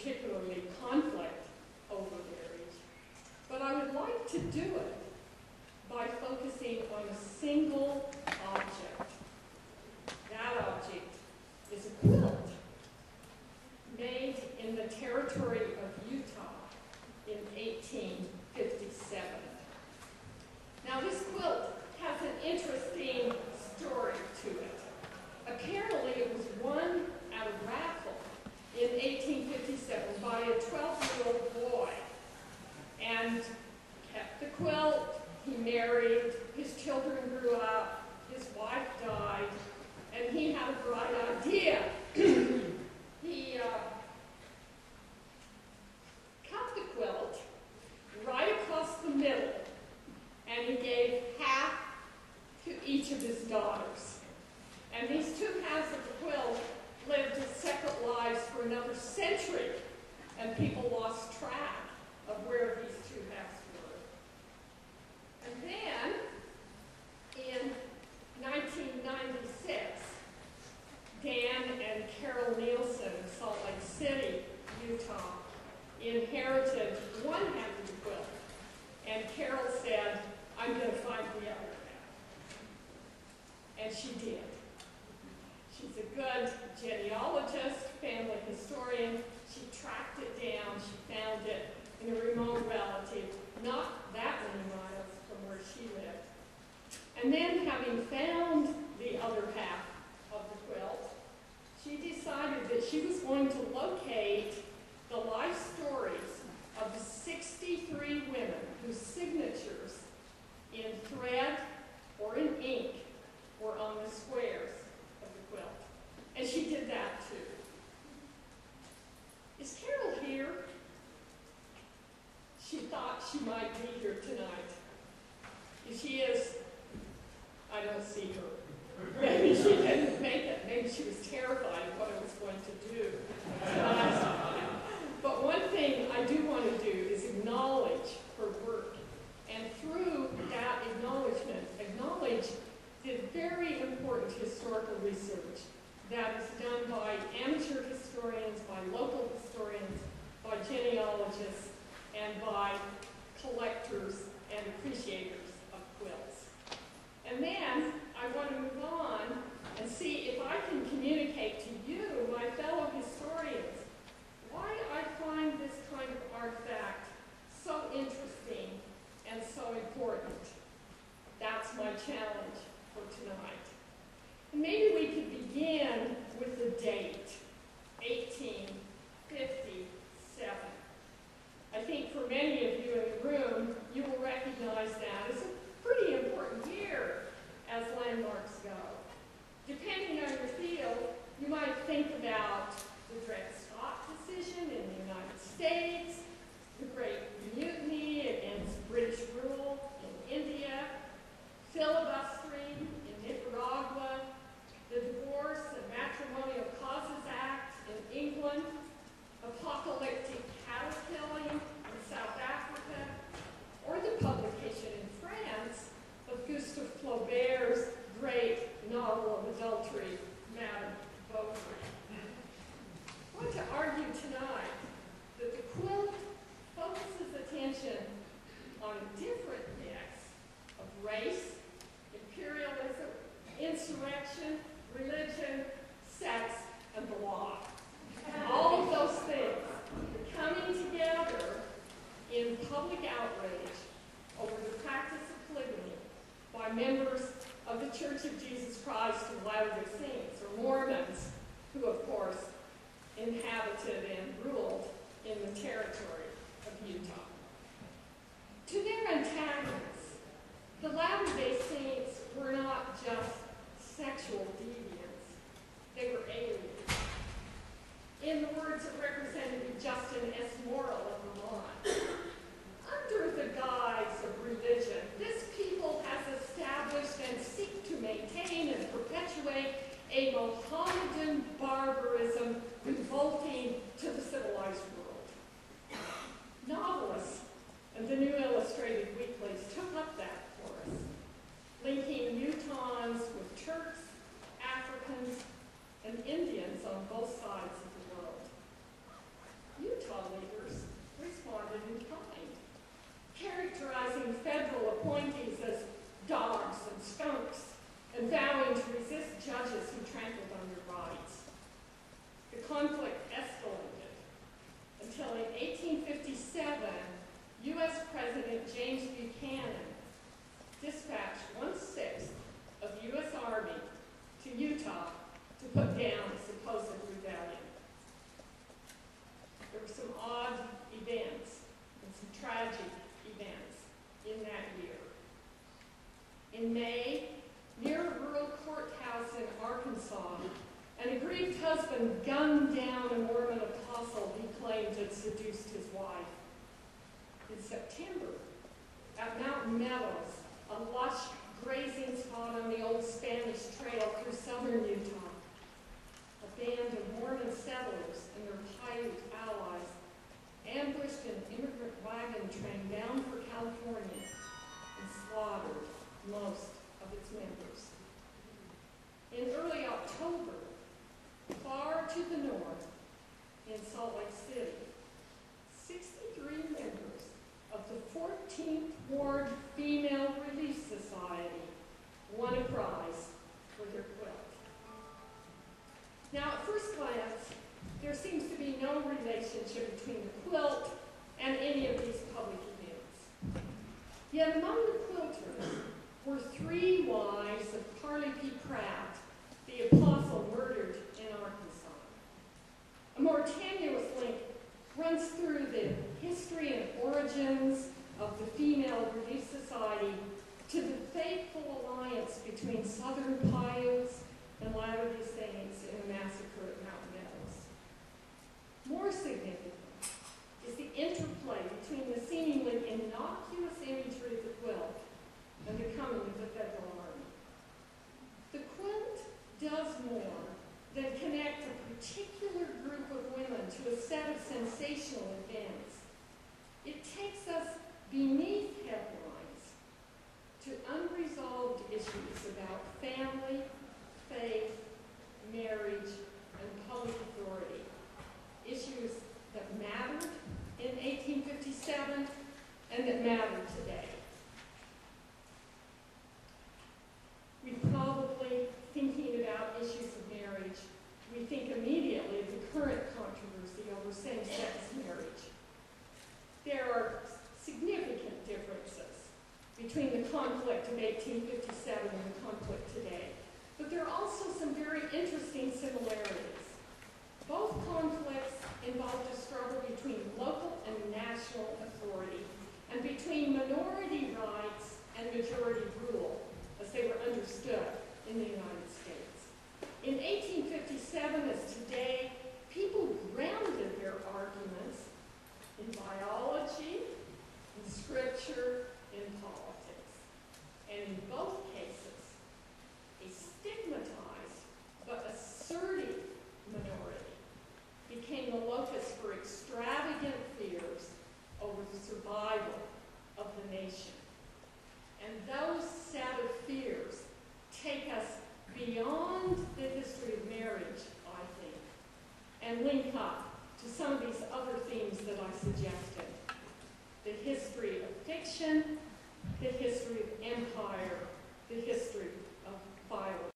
particularly conflict over marriage, but I would like to do it by focusing on a single object. That object is a quilt made in the territory of Utah in 1857. Now, this quilt has an interesting story to it. Apparently, it was won at a raffle in 1857 by a 12-year-old boy, and kept the quilt. He married, his children grew up, his wife died, and he had a bright idea. He cut the quilt right across the middle, and he gave half to each of his daughters. And these two halves of the quilt lived separate lives for another century, and people lost track of where these two halves were. And then, in 1996, Dan and Carol Nielsen of Salt Lake City, Utah, inherited one half of the quilt. And Carol said, "I'm going to find the other half." And she did. She's a good genealogist, family historian. She tracked it down. She found it in a remote relative, not that many miles from where she lived. And then, having found the other half of the quilt, she decided that she was going to locate the life stories of the 63 women whose signatures in thread or in ink were on the squares of the quilt. And she did that too. Is Carol here? She thought she might be here tonight. If she is, I don't see her. Maybe she didn't make it. Maybe she was terrified of what I was going to do tonight. But one thing I do want to do is acknowledge her work. And through that acknowledgement, acknowledge the very important historical research that is done by amateur historians, by local historians, by genealogists, and by collectors and appreciators of quilts. And then I want to move on and see if I can communicate to you, my fellow historians, why I find this kind of artifact so interesting and so important. That's my challenge for tonight. And maybe we could begin with the date, 1857. I think for many of you in the room, you will recognize that as a pretty important year as landmarks go. Depending on your field, you might think about the Dred Scott decision in the United States, the Great Mutiny against British rule in India, filibustering in Nicaragua, the Divorce and Matrimonial Causes Act in England, apocalyptic cattle killing in South Africa, or the publication in France of Gustave Flaubert's great novel of adultery, Madame Bovary. I want to argue tonight that the quilt focuses attention on a different mix of race, imperialism, insurrection, religion, sex, and the law. All of those things coming together in public outrage over the practice of polygamy by members of the Church of Jesus Christ of Latter-day Saints, or Mormons, who, of course, inhabited and ruled in the territory of Utah. To their antagonists, the Latter-day Saints were not just sexual deviants, they were aliens. In the words of Representative Justin S. Morrill of Vermont, under the guise of religion, this people has established and seek to maintain and perpetuate a Mohammedan barbarism revolting to the civilized world. Novelists and the New Illustrated Weeklies took up that chorus, linking Utahns with Turks, Africans, and Indians on both sides of the world. gunned down a Mormon apostle he claimed had seduced his wife. In September, at Mountain Meadows, a lush grazing spot on the old Spanish Trail through southern Utah, a band of Mormon settlers and their Paiute allies ambushed an immigrant wagon train bound for California and slaughtered most of its members. In early October, far to the north, in Salt Lake City, 63 members of the 14th Ward Female Relief Society won a prize for their quilt. Now, at first glance, there seems to be no relationship between the quilt and any of these public events. Yet among the quilters were 3 wives of Carly P. Pratt, the apostle murdered in Arkansas. A more tenuous link runs through the history and origins of the Female Relief Society to the fateful alliance between Southern Paiutes and Latter-day Saints in a massacre at Mountain Meadows. More significant is the interplay between the seemingly innocuous imagery of the quilt and the coming of the Federal Army. The quilt does more than connect a particular group of women to a set of sensational events. It takes us beneath headlines to unresolved issues about family, faith, marriage, and public authority. Issues that mattered in 1857 and that matter today. We probably, thinking about issues of marriage, we think immediately of the current controversy over same-sex marriage. There are significant differences between the conflict of 1857 and the conflict today, but there are also some very interesting similarities. Both conflicts involved a struggle between local and national authority, and between minority rights and majority rule, as they were understood in the United States. In 1857, as today, people grounded their arguments in biology, in scripture, in politics. And in both cases, a stigmatized but assertive minority became the locus for extravagant fears over the survival of the nation. And those set of fears take us beyond the history of marriage, I think, and link up to some of these other themes that I suggested. The history of fiction, the history of empire, the history